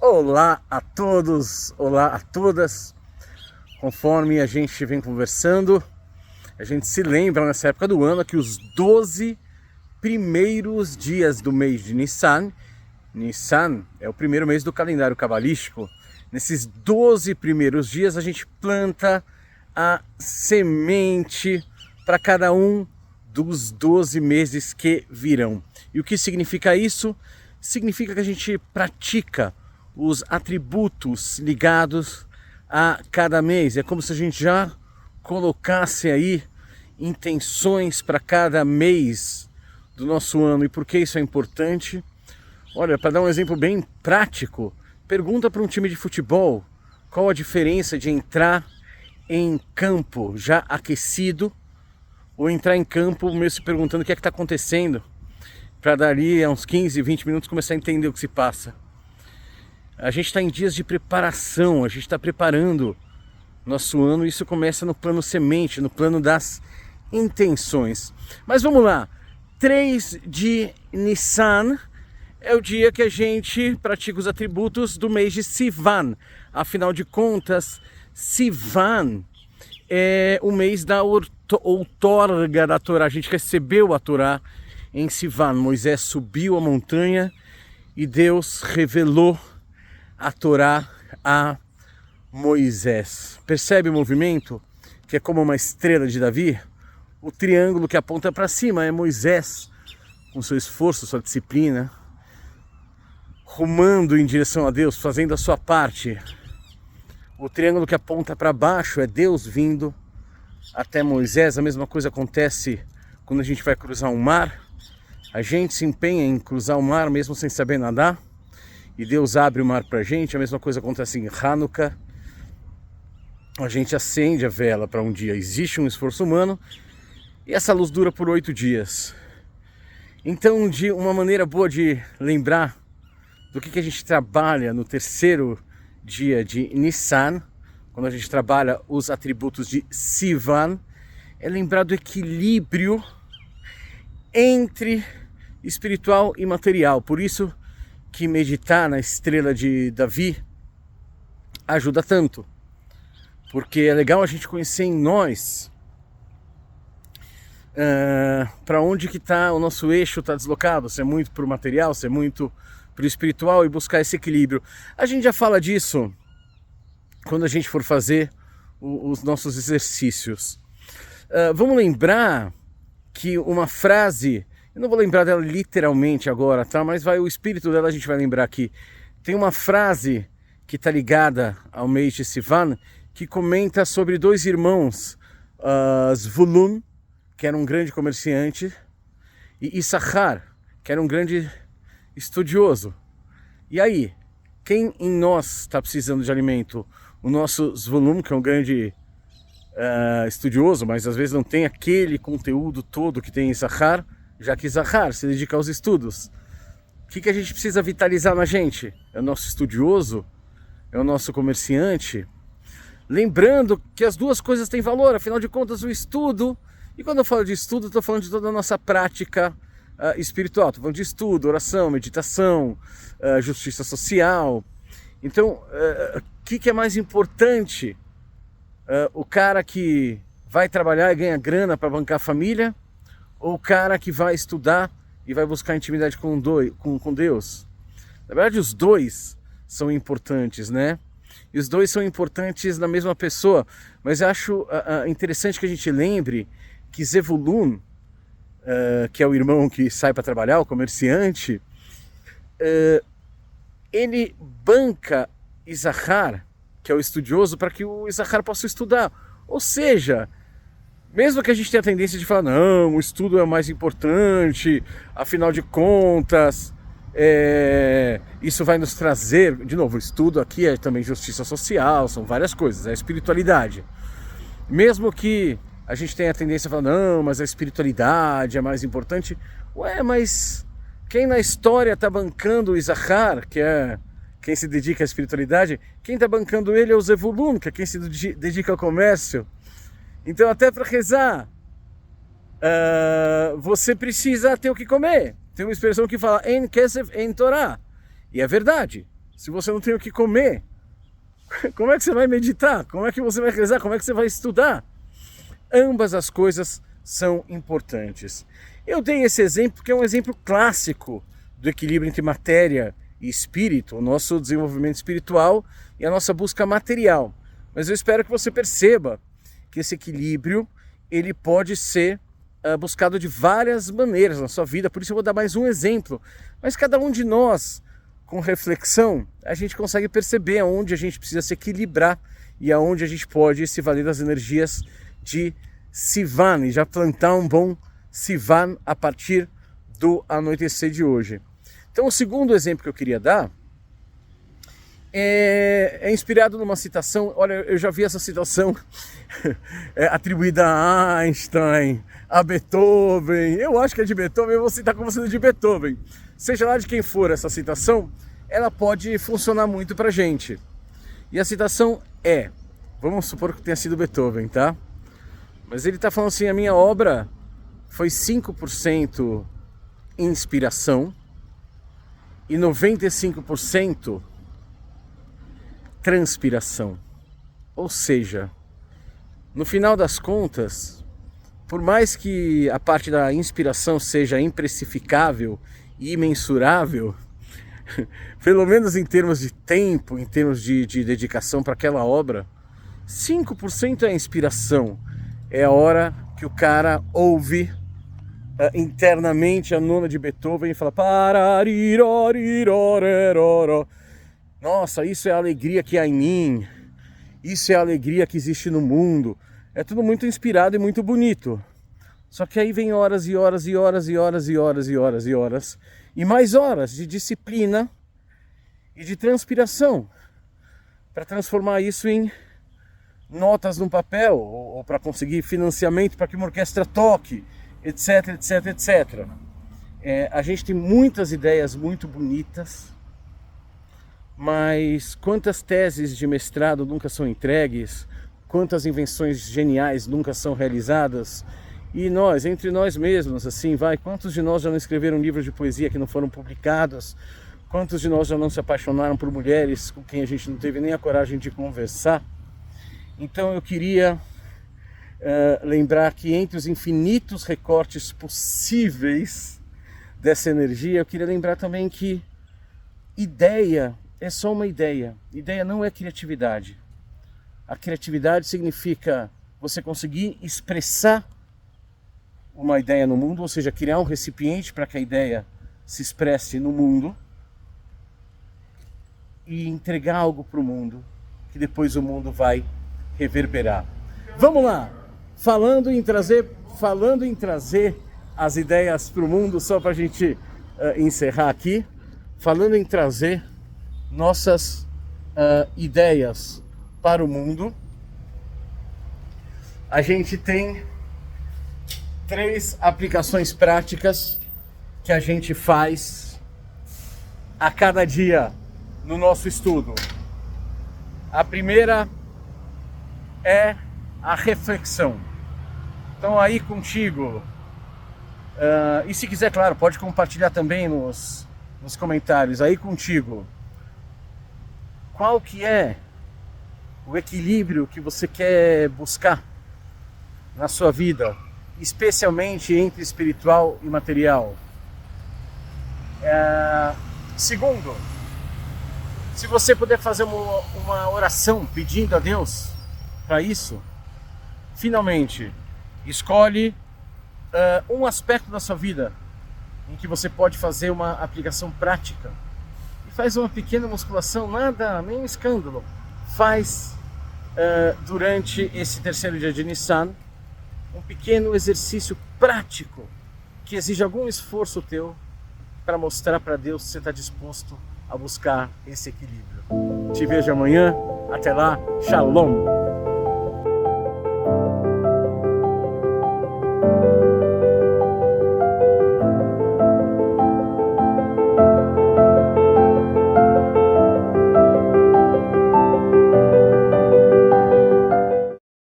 Olá a todos, olá a todas. Conforme a gente vem conversando, a gente se lembra nessa época do ano que os 12 primeiros dias do mês de Nissan é o primeiro mês do calendário cabalístico. Nesses 12 primeiros dias a gente planta a semente para cada um dos 12 meses que virão. E o que significa isso? Significa que a gente pratica os atributos ligados a cada mês. É como se a gente já colocasse aí intenções para cada mês do nosso ano. E por que isso é importante? Olha, para dar um exemplo bem prático, pergunta para um time de futebol qual a diferença de entrar em campo já aquecido ou entrar em campo mesmo se perguntando o que é que está acontecendo, para dali a uns 15, 20 minutos começar a entender o que se passa. A gente está em dias de preparação, a gente está preparando nosso ano e isso começa no plano semente, no plano das intenções. Mas vamos lá, 3 de Nissan é o dia que a gente pratica os atributos do mês de Sivan. Afinal de contas, Sivan é o mês da outorga da Torá. A gente recebeu a Torá em Sivan. Moisés subiu a montanha e Deus revelou a Torá a Moisés. Percebe o movimento? Que é como uma estrela de Davi? O triângulo que aponta para cima é Moisés, com seu esforço, sua disciplina, rumando em direção a Deus, fazendo a sua parte. O triângulo que aponta para baixo é Deus vindo até Moisés. A mesma coisa acontece quando a gente vai cruzar um mar. A gente se empenha em cruzar o mar mesmo sem saber nadar. E Deus abre o mar para a gente. A mesma coisa acontece em Hanukkah. A gente acende a vela para um dia. Existe um esforço humano e essa luz dura por 8 dias. Então, de uma maneira boa de lembrar do que a gente trabalha no terceiro dia de Nissan, quando a gente trabalha os atributos de Sivan, é lembrar do equilíbrio entre espiritual e material. Por isso que meditar na estrela de Davi ajuda tanto, porque é legal a gente conhecer em nós para onde que tá o nosso eixo, está deslocado, se é muito para o material, se é muito para o espiritual, e buscar esse equilíbrio. A gente já fala disso quando a gente for fazer os nossos exercícios. Vamos lembrar que uma frase, eu não vou lembrar dela literalmente agora, tá? Mas o espírito dela a gente vai lembrar aqui. Tem uma frase que está ligada ao mês de Sivan, que comenta sobre 2 irmãos, Zvulun, que era um grande comerciante, e Issachar, que era um grande estudioso. E aí, quem em nós está precisando de alimento? O nosso Zvulun, que é um grande estudioso, mas às vezes não tem aquele conteúdo todo que tem Issachar, já que Issachar se dedica aos estudos. O que a gente precisa vitalizar na gente? É o nosso estudioso? É o nosso comerciante? Lembrando que as duas coisas têm valor, afinal de contas o estudo, e quando eu falo de estudo, estou falando de toda a nossa prática espiritual, estou falando de estudo, oração, meditação, justiça social. Então, o que é mais importante? O cara que vai trabalhar e ganha grana para bancar a família, ou o cara que vai estudar e vai buscar intimidade com Deus? Na verdade, os dois são importantes, né? E os dois são importantes na mesma pessoa. Mas eu acho interessante que a gente lembre que Zevulun, que é o irmão que sai para trabalhar, o comerciante, ele banca Issachar, que é o estudioso, para que o Issachar possa estudar. Ou seja, mesmo que a gente tenha a tendência de falar, não, o estudo é o mais importante, afinal de contas, isso vai nos trazer, de novo, o estudo aqui é também justiça social, são várias coisas, é espiritualidade. Mesmo que a gente tenha a tendência a falar, não, mas a espiritualidade é mais importante, mas quem na história está bancando o Issachar, que é quem se dedica à espiritualidade, quem está bancando ele é o Zevulun, que é quem se dedica ao comércio. Então, até para rezar, você precisa ter o que comer. Tem uma expressão que fala En Kesef En Torah. E é verdade. Se você não tem o que comer, como é que você vai meditar? Como é que você vai rezar? Como é que você vai estudar? Ambas as coisas são importantes. Eu dei esse exemplo porque é um exemplo clássico do equilíbrio entre matéria e espírito, o nosso desenvolvimento espiritual e a nossa busca material. Mas eu espero que você perceba que esse equilíbrio ele pode ser buscado de várias maneiras na sua vida, por isso eu vou dar mais um exemplo. Mas cada um de nós, com reflexão, a gente consegue perceber aonde a gente precisa se equilibrar e aonde a gente pode se valer das energias de Sivan e já plantar um bom Sivan a partir do anoitecer de hoje. Então o segundo exemplo que eu queria dar é inspirado numa citação. Olha, eu já vi essa citação atribuída a Einstein, a Beethoven. Eu acho que é de Beethoven, eu vou citar como sendo de Beethoven. Seja lá de quem for essa citação, ela pode funcionar muito pra gente. E a citação é, vamos supor que tenha sido Beethoven, tá? Mas ele está falando assim, a minha obra foi 5% inspiração e 95% transpiração. Ou seja, no final das contas, por mais que a parte da inspiração seja imprecificável e imensurável, pelo menos em termos de tempo, em termos de dedicação para aquela obra, 5% é a inspiração. É a hora que o cara ouve internamente a nona de Beethoven e fala pararirorirorororó. Nossa, isso é a alegria que há em mim, isso é a alegria que existe no mundo. É tudo muito inspirado e muito bonito. Só que aí vem horas e horas e horas e horas e horas e horas e horas e mais horas de disciplina e de transpiração para transformar isso em notas num papel ou para conseguir financiamento para que uma orquestra toque, etc, etc, etc. A gente tem muitas ideias muito bonitas, mas quantas teses de mestrado nunca são entregues, quantas invenções geniais nunca são realizadas, e nós, entre nós mesmos, assim, quantos de nós já não escreveram livros de poesia que não foram publicados, quantos de nós já não se apaixonaram por mulheres com quem a gente não teve nem a coragem de conversar. Então eu queria lembrar que entre os infinitos recortes possíveis dessa energia, eu queria lembrar também que ideia é só uma ideia. Ideia não é criatividade. A criatividade significa você conseguir expressar uma ideia no mundo, ou seja, criar um recipiente para que a ideia se expresse no mundo e entregar algo para o mundo, que depois o mundo vai reverberar. Vamos lá! Falando em trazer as ideias para o mundo, só para a gente encerrar aqui, falando em trazer nossas ideias para o mundo, a gente tem 3 aplicações práticas que a gente faz a cada dia no nosso estudo. A primeira é a reflexão. Então aí contigo, e se quiser, claro, pode compartilhar também nos comentários, aí contigo, qual que é o equilíbrio que você quer buscar na sua vida, especialmente entre espiritual e material? Segundo, se você puder fazer uma oração pedindo a Deus para isso, finalmente, escolhe um aspecto da sua vida em que você pode fazer uma aplicação prática e faz uma pequena musculação, nada, nem um escândalo. Faz durante esse terceiro dia de Nissan um pequeno exercício prático que exige algum esforço teu para mostrar para Deus que você está disposto a buscar esse equilíbrio. Te vejo amanhã. Até lá. Shalom.